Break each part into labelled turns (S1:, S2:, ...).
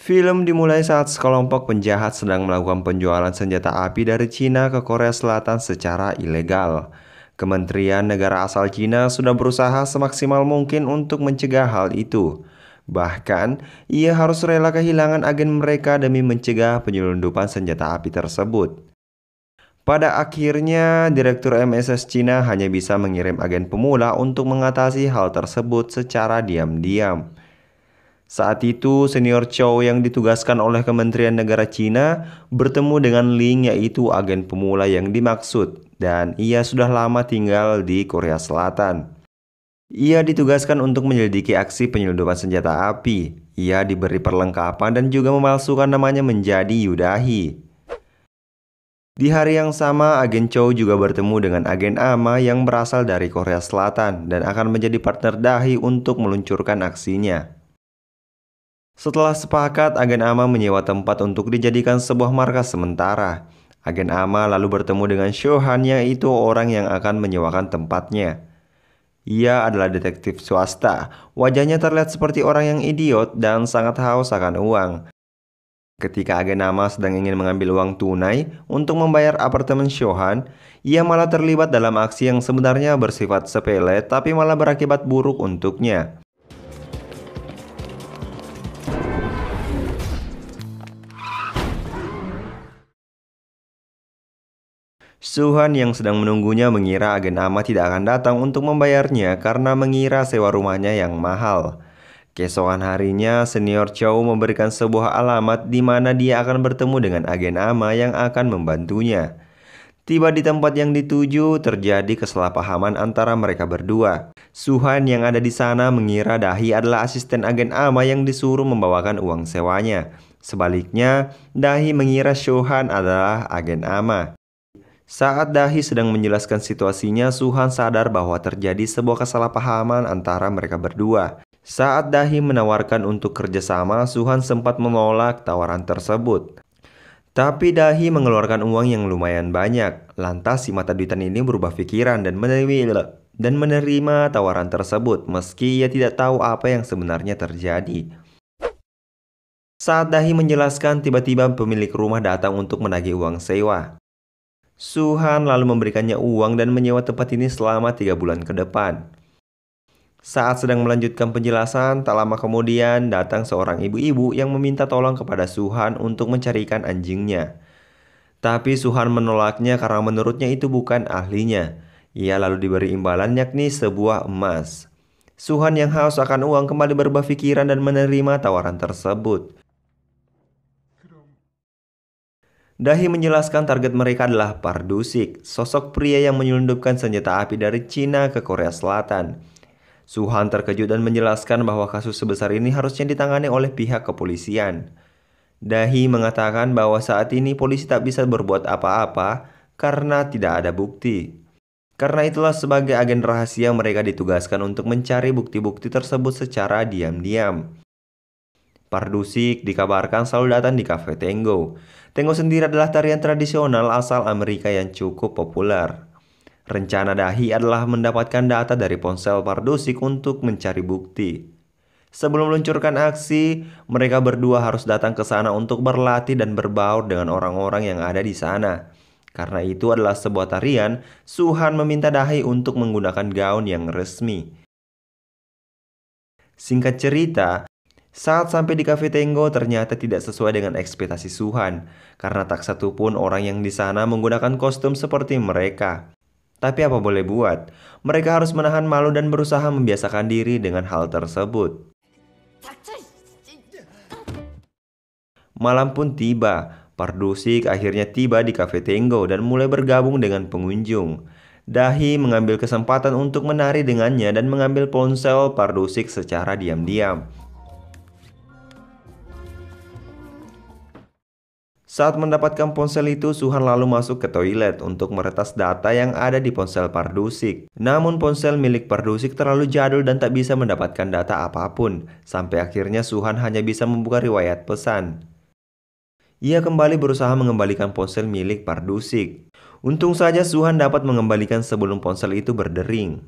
S1: Film dimulai saat sekelompok penjahat sedang melakukan penjualan senjata api dari Cina ke Korea Selatan secara ilegal. Kementerian Negara asal Cina sudah berusaha semaksimal mungkin untuk mencegah hal itu. Bahkan, ia harus rela kehilangan agen mereka demi mencegah penyelundupan senjata api tersebut. Pada akhirnya, Direktur MSS Cina hanya bisa mengirim agen pemula untuk mengatasi hal tersebut secara diam-diam. Saat itu, senior Chow yang ditugaskan oleh Kementerian Negara Cina bertemu dengan Ling, yaitu agen pemula yang dimaksud, dan ia sudah lama tinggal di Korea Selatan. Ia ditugaskan untuk menyelidiki aksi penyelundupan senjata api. Ia diberi perlengkapan dan juga memalsukan namanya menjadi Yudahi. Di hari yang sama, agen Chow juga bertemu dengan agen Ama yang berasal dari Korea Selatan dan akan menjadi partner Dahi untuk meluncurkan aksinya. Setelah sepakat, agen Ama menyewa tempat untuk dijadikan sebuah markas sementara. Agen Ama lalu bertemu dengan Shohan, yaitu orang yang akan menyewakan tempatnya. Ia adalah detektif swasta. Wajahnya terlihat seperti orang yang idiot dan sangat haus akan uang. Ketika agen Ama sedang ingin mengambil uang tunai untuk membayar apartemen Shohan, ia malah terlibat dalam aksi yang sebenarnya bersifat sepele tapi malah berakibat buruk untuknya. Suhan yang sedang menunggunya mengira agen Ama tidak akan datang untuk membayarnya karena mengira sewa rumahnya yang mahal. Keesokan harinya, senior Chow memberikan sebuah alamat di mana dia akan bertemu dengan agen Ama yang akan membantunya. Tiba di tempat yang dituju, terjadi kesalahpahaman antara mereka berdua. Suhan yang ada di sana mengira Dahi adalah asisten agen Ama yang disuruh membawakan uang sewanya. Sebaliknya, Dahi mengira Suhan adalah agen Ama. Saat Dahi sedang menjelaskan situasinya, Suhan sadar bahwa terjadi sebuah kesalahpahaman antara mereka berdua. Saat Dahi menawarkan untuk kerjasama, Suhan sempat menolak tawaran tersebut. Tapi Dahi mengeluarkan uang yang lumayan banyak. Lantas si mata duitan ini berubah pikiran dan menerima tawaran tersebut, meski ia tidak tahu apa yang sebenarnya terjadi. Saat Dahi menjelaskan, tiba-tiba pemilik rumah datang untuk menagih uang sewa. Suhan lalu memberikannya uang dan menyewa tempat ini selama 3 bulan ke depan. Saat sedang melanjutkan penjelasan, tak lama kemudian datang seorang ibu-ibu yang meminta tolong kepada Suhan untuk mencarikan anjingnya. Tapi Suhan menolaknya karena menurutnya itu bukan ahlinya. Ia lalu diberi imbalan, yakni sebuah emas. Suhan yang haus akan uang kembali berubah pikiran dan menerima tawaran tersebut. Dahi menjelaskan target mereka adalah Pardusik, sosok pria yang menyelundupkan senjata api dari Cina ke Korea Selatan. Suhan terkejut dan menjelaskan bahwa kasus sebesar ini harusnya ditangani oleh pihak kepolisian. Dahi mengatakan bahwa saat ini polisi tak bisa berbuat apa-apa karena tidak ada bukti. Karena itulah sebagai agen rahasia mereka ditugaskan untuk mencari bukti-bukti tersebut secara diam-diam. Pardusik dikabarkan selalu datang di Cafe Tango. Tango sendiri adalah tarian tradisional asal Amerika yang cukup populer. Rencana Dahi adalah mendapatkan data dari ponsel Pardusik untuk mencari bukti. Sebelum meluncurkan aksi, mereka berdua harus datang ke sana untuk berlatih dan berbaur dengan orang-orang yang ada di sana. Karena itu adalah sebuah tarian, Suhan meminta Dahi untuk menggunakan gaun yang resmi. Singkat cerita, saat sampai di Cafe Tango ternyata tidak sesuai dengan ekspektasi Suhan, karena tak satupun orang yang di sana menggunakan kostum seperti mereka. Tapi apa boleh buat, mereka harus menahan malu dan berusaha membiasakan diri dengan hal tersebut. Malam pun tiba, Pardusik akhirnya tiba di Cafe Tango dan mulai bergabung dengan pengunjung. Dahi mengambil kesempatan untuk menari dengannya dan mengambil ponsel Pardusik secara diam-diam. Saat mendapatkan ponsel itu, Suhan lalu masuk ke toilet untuk meretas data yang ada di ponsel Pardusik. Namun ponsel milik Pardusik terlalu jadul dan tak bisa mendapatkan data apapun. Sampai akhirnya Suhan hanya bisa membuka riwayat pesan. Ia kembali berusaha mengembalikan ponsel milik Pardusik. Untung saja Suhan dapat mengembalikan sebelum ponsel itu berdering.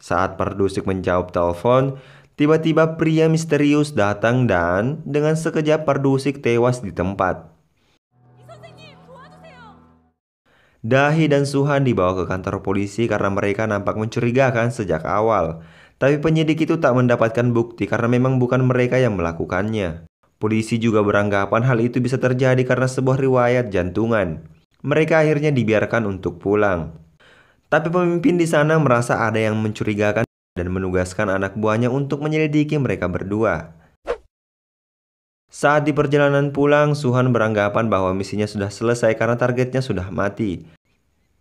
S1: Saat Pardusik menjawab telepon, tiba-tiba pria misterius datang dan dengan sekejap Pardusik tewas di tempat. Dahi dan Suhan dibawa ke kantor polisi karena mereka nampak mencurigakan sejak awal. Tapi penyidik itu tak mendapatkan bukti karena memang bukan mereka yang melakukannya. Polisi juga beranggapan hal itu bisa terjadi karena sebuah riwayat jantungan. Mereka akhirnya dibiarkan untuk pulang. Tapi pemimpin di sana merasa ada yang mencurigakan dan menugaskan anak buahnya untuk menyelidiki mereka berdua. Saat di perjalanan pulang, Suhan beranggapan bahwa misinya sudah selesai karena targetnya sudah mati.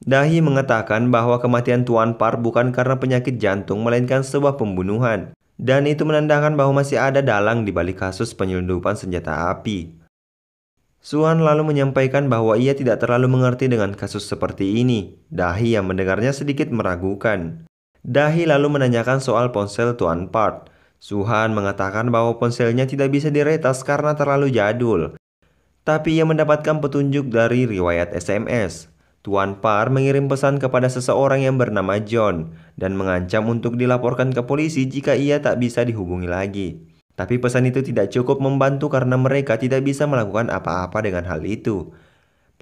S1: Dahi mengatakan bahwa kematian Tuan Par bukan karena penyakit jantung melainkan sebuah pembunuhan. Dan itu menandakan bahwa masih ada dalang di balik kasus penyelundupan senjata api. Suhan lalu menyampaikan bahwa ia tidak terlalu mengerti dengan kasus seperti ini. Dahi yang mendengarnya sedikit meragukan. Dahi lalu menanyakan soal ponsel Tuan Par. Suhan mengatakan bahwa ponselnya tidak bisa diretas karena terlalu jadul. Tapi ia mendapatkan petunjuk dari riwayat SMS. Tuan Par mengirim pesan kepada seseorang yang bernama John dan mengancam untuk dilaporkan ke polisi jika ia tak bisa dihubungi lagi. Tapi pesan itu tidak cukup membantu karena mereka tidak bisa melakukan apa-apa dengan hal itu.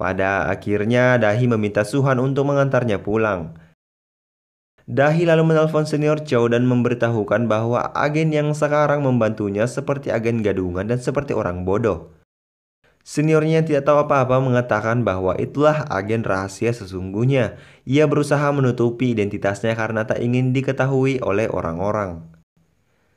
S1: Pada akhirnya Dahi meminta Suhan untuk mengantarnya pulang. Dahi lalu menelpon senior Chow dan memberitahukan bahwa agen yang sekarang membantunya seperti agen gadungan dan seperti orang bodoh. Seniornya yang tidak tahu apa-apa mengatakan bahwa itulah agen rahasia sesungguhnya. Ia berusaha menutupi identitasnya karena tak ingin diketahui oleh orang-orang.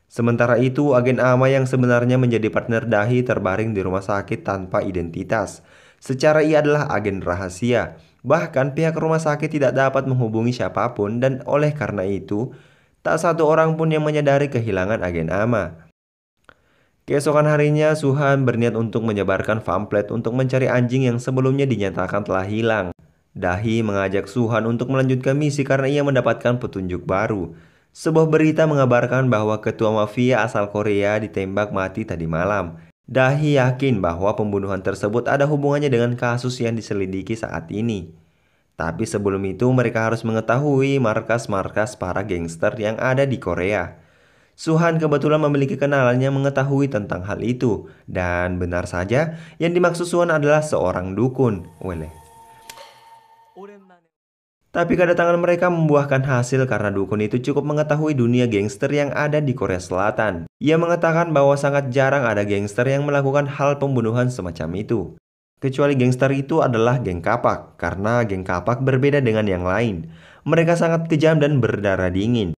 S1: Sementara itu, agen Ama yang sebenarnya menjadi partner Dahi terbaring di rumah sakit tanpa identitas. Secara ia adalah agen rahasia. Bahkan pihak rumah sakit tidak dapat menghubungi siapapun dan oleh karena itu, tak satu orang pun yang menyadari kehilangan agen Ama. Keesokan harinya, Suhan berniat untuk menyebarkan pamflet untuk mencari anjing yang sebelumnya dinyatakan telah hilang. Dahi mengajak Suhan untuk melanjutkan misi karena ia mendapatkan petunjuk baru. Sebuah berita mengabarkan bahwa ketua mafia asal Korea ditembak mati tadi malam. Dahi yakin bahwa pembunuhan tersebut ada hubungannya dengan kasus yang diselidiki saat ini. Tapi sebelum itu mereka harus mengetahui markas-markas para gangster yang ada di Korea. Suhan kebetulan memiliki kenalan yang mengetahui tentang hal itu. Dan benar saja, yang dimaksud Suhan adalah seorang dukun. Tapi kedatangan mereka membuahkan hasil karena dukun itu cukup mengetahui dunia gangster yang ada di Korea Selatan. Ia mengatakan bahwa sangat jarang ada gangster yang melakukan hal pembunuhan semacam itu. Kecuali gangster itu adalah geng kapak, karena geng kapak berbeda dengan yang lain. Mereka sangat kejam dan berdarah dingin.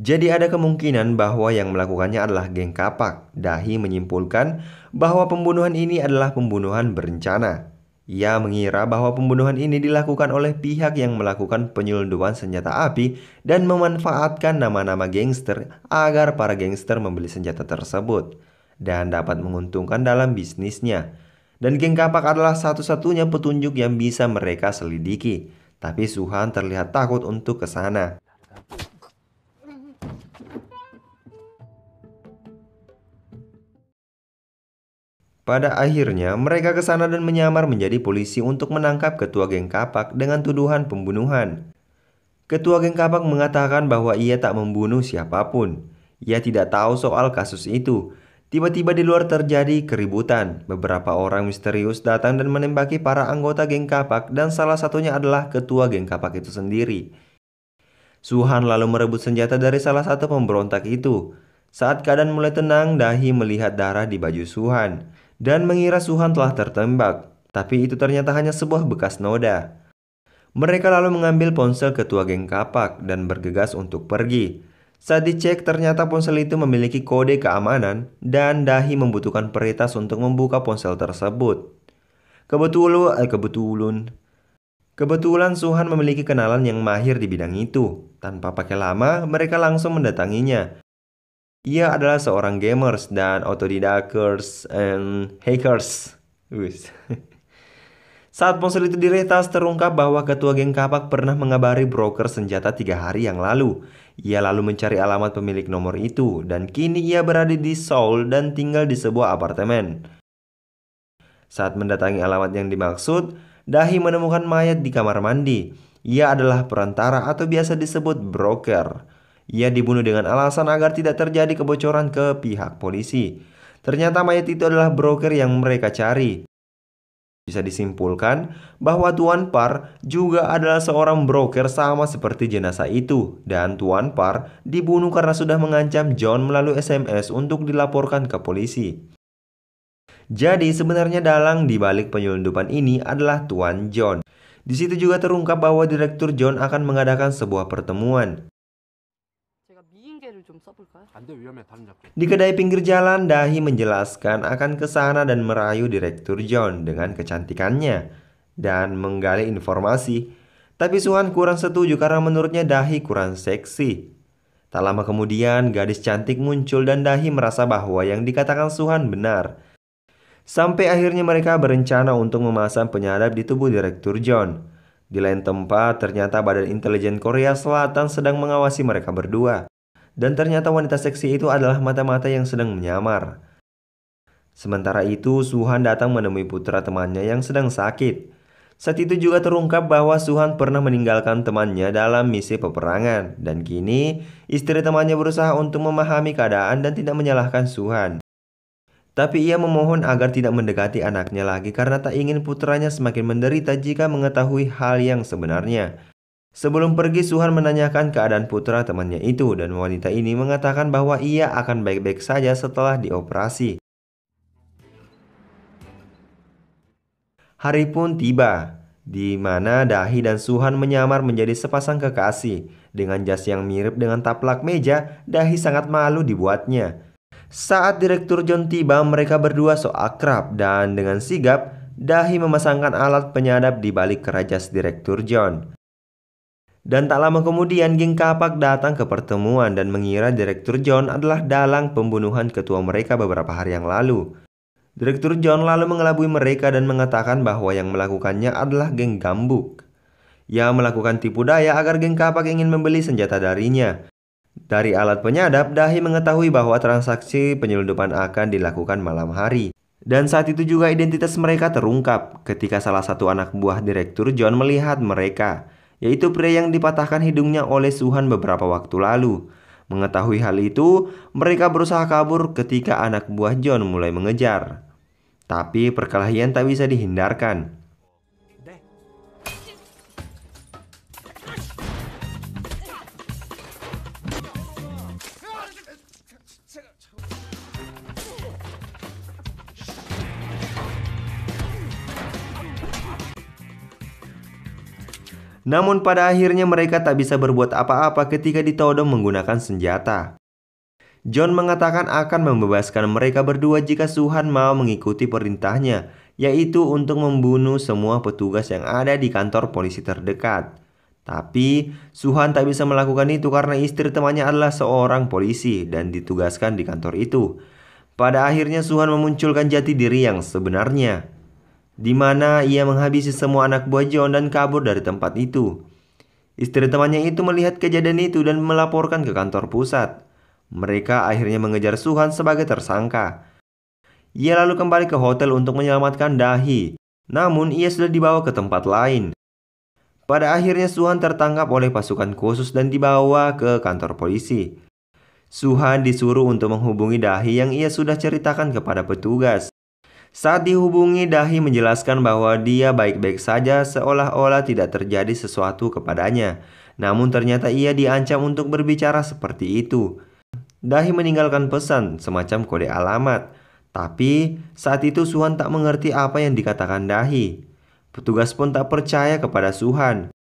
S1: Jadi ada kemungkinan bahwa yang melakukannya adalah geng kapak. Dahi menyimpulkan bahwa pembunuhan ini adalah pembunuhan berencana. Ia mengira bahwa pembunuhan ini dilakukan oleh pihak yang melakukan penyelundupan senjata api dan memanfaatkan nama-nama gangster agar para gangster membeli senjata tersebut dan dapat menguntungkan dalam bisnisnya. Dan geng kapak adalah satu-satunya petunjuk yang bisa mereka selidiki. Tapi Suhan terlihat takut untuk ke sana. Pada akhirnya, mereka ke sana dan menyamar menjadi polisi untuk menangkap ketua geng kapak dengan tuduhan pembunuhan. Ketua geng kapak mengatakan bahwa ia tak membunuh siapapun. Ia tidak tahu soal kasus itu. Tiba-tiba di luar terjadi keributan. Beberapa orang misterius datang dan menembaki para anggota geng kapak dan salah satunya adalah ketua geng kapak itu sendiri. Suhan lalu merebut senjata dari salah satu pemberontak itu. Saat keadaan mulai tenang, Dahi melihat darah di baju Suhan dan mengira Suhan telah tertembak, tapi itu ternyata hanya sebuah bekas noda. Mereka lalu mengambil ponsel ketua geng kapak dan bergegas untuk pergi. Saat dicek, ternyata ponsel itu memiliki kode keamanan dan Dahi membutuhkan peretas untuk membuka ponsel tersebut. Kebetulan Suhan memiliki kenalan yang mahir di bidang itu. Tanpa pakai lama, mereka langsung mendatanginya. Ia adalah seorang gamers dan autodidactors and hackers. Saat ponsel itu diretas, terungkap bahwa ketua geng kapak pernah mengabari broker senjata 3 hari yang lalu. Ia lalu mencari alamat pemilik nomor itu, dan kini ia berada di Seoul dan tinggal di sebuah apartemen. Saat mendatangi alamat yang dimaksud, Dahi menemukan mayat di kamar mandi. Ia adalah perantara atau biasa disebut broker. Ia dibunuh dengan alasan agar tidak terjadi kebocoran ke pihak polisi. Ternyata mayat itu adalah broker yang mereka cari. Bisa disimpulkan bahwa Tuan Park juga adalah seorang broker sama seperti jenazah itu, dan Tuan Park dibunuh karena sudah mengancam John melalui SMS untuk dilaporkan ke polisi. Jadi sebenarnya dalang di balik penyelundupan ini adalah Tuan John. Di situ juga terungkap bahwa Direktur John akan mengadakan sebuah pertemuan. Di kedai pinggir jalan, Dahi menjelaskan akan kesana dan merayu Direktur John dengan kecantikannya dan menggali informasi. Tapi Suhan kurang setuju karena menurutnya Dahi kurang seksi. Tak lama kemudian, gadis cantik muncul dan Dahi merasa bahwa yang dikatakan Suhan benar. Sampai akhirnya mereka berencana untuk memasang penyadap di tubuh Direktur John. Di lain tempat, ternyata Badan Intelijen Korea Selatan sedang mengawasi mereka berdua. Dan ternyata wanita seksi itu adalah mata-mata yang sedang menyamar. Sementara itu, Suhan datang menemui putra temannya yang sedang sakit. Saat itu juga terungkap bahwa Suhan pernah meninggalkan temannya dalam misi peperangan. Dan kini, istri temannya berusaha untuk memahami keadaan dan tidak menyalahkan Suhan. Tapi ia memohon agar tidak mendekati anaknya lagi karena tak ingin putranya semakin menderita jika mengetahui hal yang sebenarnya. Sebelum pergi, Suhan menanyakan keadaan putra temannya itu dan wanita ini mengatakan bahwa ia akan baik-baik saja setelah dioperasi. Hari pun tiba, di mana Dahi dan Suhan menyamar menjadi sepasang kekasih. Dengan jas yang mirip dengan taplak meja, Dahi sangat malu dibuatnya. Saat Direktur John tiba, mereka berdua so akrab dan dengan sigap, Dahi memasangkan alat penyadap di balik kerajas Direktur John. Dan tak lama kemudian geng kapak datang ke pertemuan dan mengira Direktur John adalah dalang pembunuhan ketua mereka beberapa hari yang lalu. Direktur John lalu mengelabui mereka dan mengatakan bahwa yang melakukannya adalah geng Gambuk. Ia melakukan tipu daya agar geng kapak ingin membeli senjata darinya. Dari alat penyadap, Dahi mengetahui bahwa transaksi penyelundupan akan dilakukan malam hari. Dan saat itu juga identitas mereka terungkap ketika salah satu anak buah Direktur John melihat mereka, yaitu pria yang dipatahkan hidungnya oleh Suhan beberapa waktu lalu. Mengetahui hal itu, mereka berusaha kabur ketika anak buah John mulai mengejar. Tapi perkelahian tak bisa dihindarkan. Namun pada akhirnya mereka tak bisa berbuat apa-apa ketika ditodong menggunakan senjata. John mengatakan akan membebaskan mereka berdua jika Suhan mau mengikuti perintahnya, yaitu untuk membunuh semua petugas yang ada di kantor polisi terdekat. Tapi Suhan tak bisa melakukan itu karena istri temannya adalah seorang polisi dan ditugaskan di kantor itu. Pada akhirnya Suhan memunculkan jati diri yang sebenarnya, di mana ia menghabisi semua anak buah John dan kabur dari tempat itu. Istri temannya itu melihat kejadian itu dan melaporkan ke kantor pusat. Mereka akhirnya mengejar Suhan sebagai tersangka. Ia lalu kembali ke hotel untuk menyelamatkan Dahi. Namun ia sudah dibawa ke tempat lain. Pada akhirnya Suhan tertangkap oleh pasukan khusus dan dibawa ke kantor polisi. Suhan disuruh untuk menghubungi Dahi yang ia sudah ceritakan kepada petugas. Saat dihubungi, Dahi menjelaskan bahwa dia baik-baik saja seolah-olah tidak terjadi sesuatu kepadanya. Namun ternyata ia diancam untuk berbicara seperti itu. Dahi meninggalkan pesan semacam kode alamat. Tapi saat itu Suhan tak mengerti apa yang dikatakan Dahi. Petugas pun tak percaya kepada Suhan.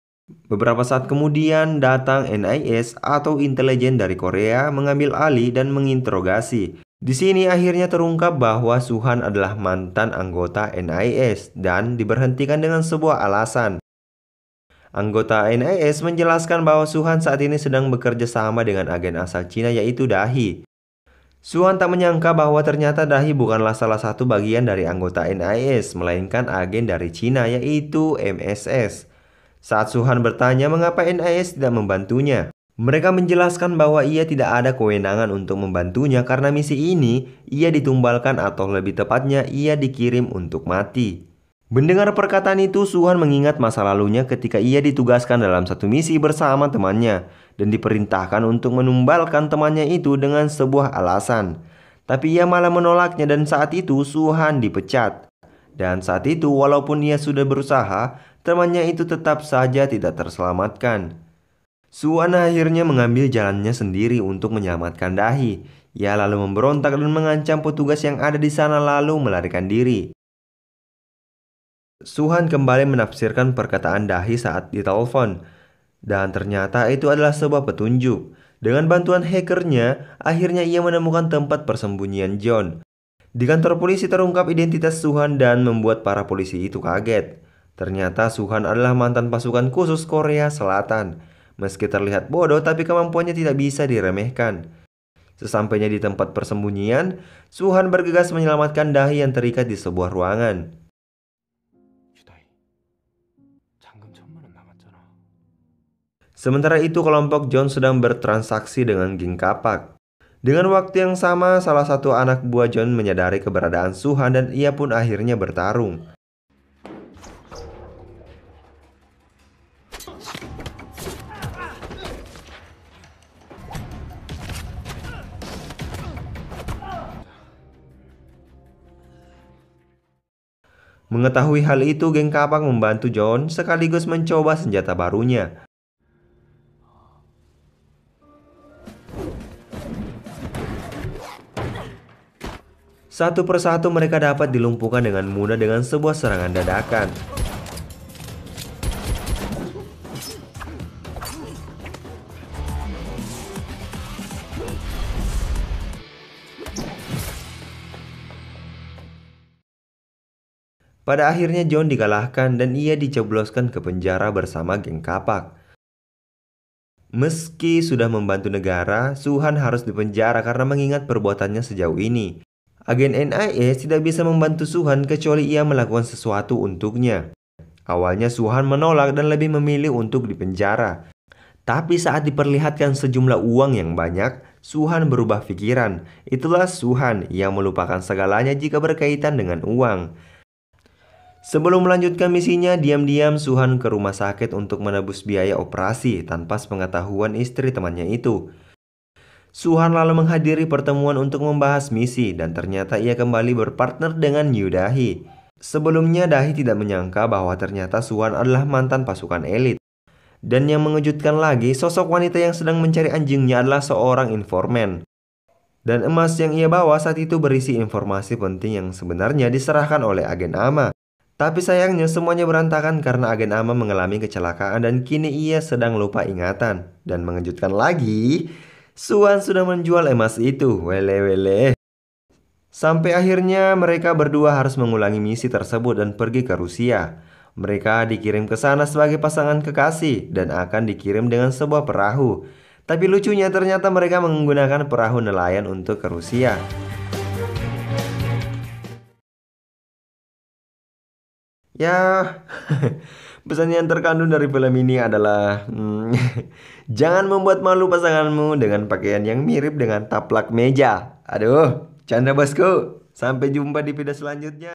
S1: Beberapa saat kemudian datang NIS atau intelijen dari Korea mengambil alih dan menginterogasi. Di sini akhirnya terungkap bahwa Suhan adalah mantan anggota NIS dan diberhentikan dengan sebuah alasan. Anggota NIS menjelaskan bahwa Suhan saat ini sedang bekerja sama dengan agen asal Cina yaitu Dahi. Suhan tak menyangka bahwa ternyata Dahi bukanlah salah satu bagian dari anggota NIS, melainkan agen dari Cina yaitu MSS. Saat Suhan bertanya mengapa NIS tidak membantunya, mereka menjelaskan bahwa ia tidak ada kewenangan untuk membantunya karena misi ini ia ditumbalkan atau lebih tepatnya ia dikirim untuk mati. Mendengar perkataan itu, Suhan mengingat masa lalunya ketika ia ditugaskan dalam satu misi bersama temannya. dan diperintahkan untuk menumbalkan temannya itu dengan sebuah alasan. Tapi ia malah menolaknya dan saat itu Su-han dipecat. Dan saat itu walaupun ia sudah berusaha, temannya itu tetap saja tidak terselamatkan. Su-han akhirnya mengambil jalannya sendiri untuk menyelamatkan Dahi. Ia lalu memberontak dan mengancam petugas yang ada di sana lalu melarikan diri. Su-han kembali menafsirkan perkataan Dahi saat ditelepon. Dan ternyata itu adalah sebuah petunjuk. Dengan bantuan hackernya, akhirnya ia menemukan tempat persembunyian John. Di kantor polisi terungkap identitas Su-han dan membuat para polisi itu kaget. Ternyata Su-han adalah mantan pasukan khusus Korea Selatan. Meski terlihat bodoh, tapi kemampuannya tidak bisa diremehkan. Sesampainya di tempat persembunyian, Su-han bergegas menyelamatkan Dahi yang terikat di sebuah ruangan. Sementara itu kelompok John sedang bertransaksi dengan geng kapak. Dengan waktu yang sama, salah satu anak buah John menyadari keberadaan Su-han dan ia pun akhirnya bertarung. Mengetahui hal itu, geng kapak membantu John sekaligus mencoba senjata barunya. Satu persatu mereka dapat dilumpuhkan dengan mudah dengan sebuah serangan dadakan. Pada akhirnya John dikalahkan dan ia dicebloskan ke penjara bersama geng kapak. Meski sudah membantu negara, Su-han harus dipenjara karena mengingat perbuatannya sejauh ini. Agen NIA tidak bisa membantu Su-han kecuali ia melakukan sesuatu untuknya. Awalnya Su-han menolak dan lebih memilih untuk dipenjara. Tapi saat diperlihatkan sejumlah uang yang banyak, Su-han berubah pikiran. Itulah Su-han yang melupakan segalanya jika berkaitan dengan uang. Sebelum melanjutkan misinya, diam-diam Su-han ke rumah sakit untuk menebus biaya operasi tanpa sepengetahuan istri temannya itu. Su-han lalu menghadiri pertemuan untuk membahas misi dan ternyata ia kembali berpartner dengan Yu Dahi. Sebelumnya Dahi tidak menyangka bahwa ternyata Su-han adalah mantan pasukan elit. Dan yang mengejutkan lagi, sosok wanita yang sedang mencari anjingnya adalah seorang informan. Dan emas yang ia bawa saat itu berisi informasi penting yang sebenarnya diserahkan oleh agen Ama. Tapi sayangnya semuanya berantakan karena agen Ama mengalami kecelakaan dan kini ia sedang lupa ingatan. Dan mengejutkan lagi, Su-han sudah menjual emas itu, wele-wele. Sampai akhirnya mereka berdua harus mengulangi misi tersebut dan pergi ke Rusia. Mereka dikirim ke sana sebagai pasangan kekasih dan akan dikirim dengan sebuah perahu. Tapi lucunya ternyata mereka menggunakan perahu nelayan untuk ke Rusia. Ya, pesan yang terkandung dari film ini adalah jangan membuat malu pasanganmu dengan pakaian yang mirip dengan taplak meja. Aduh, canda bosku. Sampai jumpa di video selanjutnya.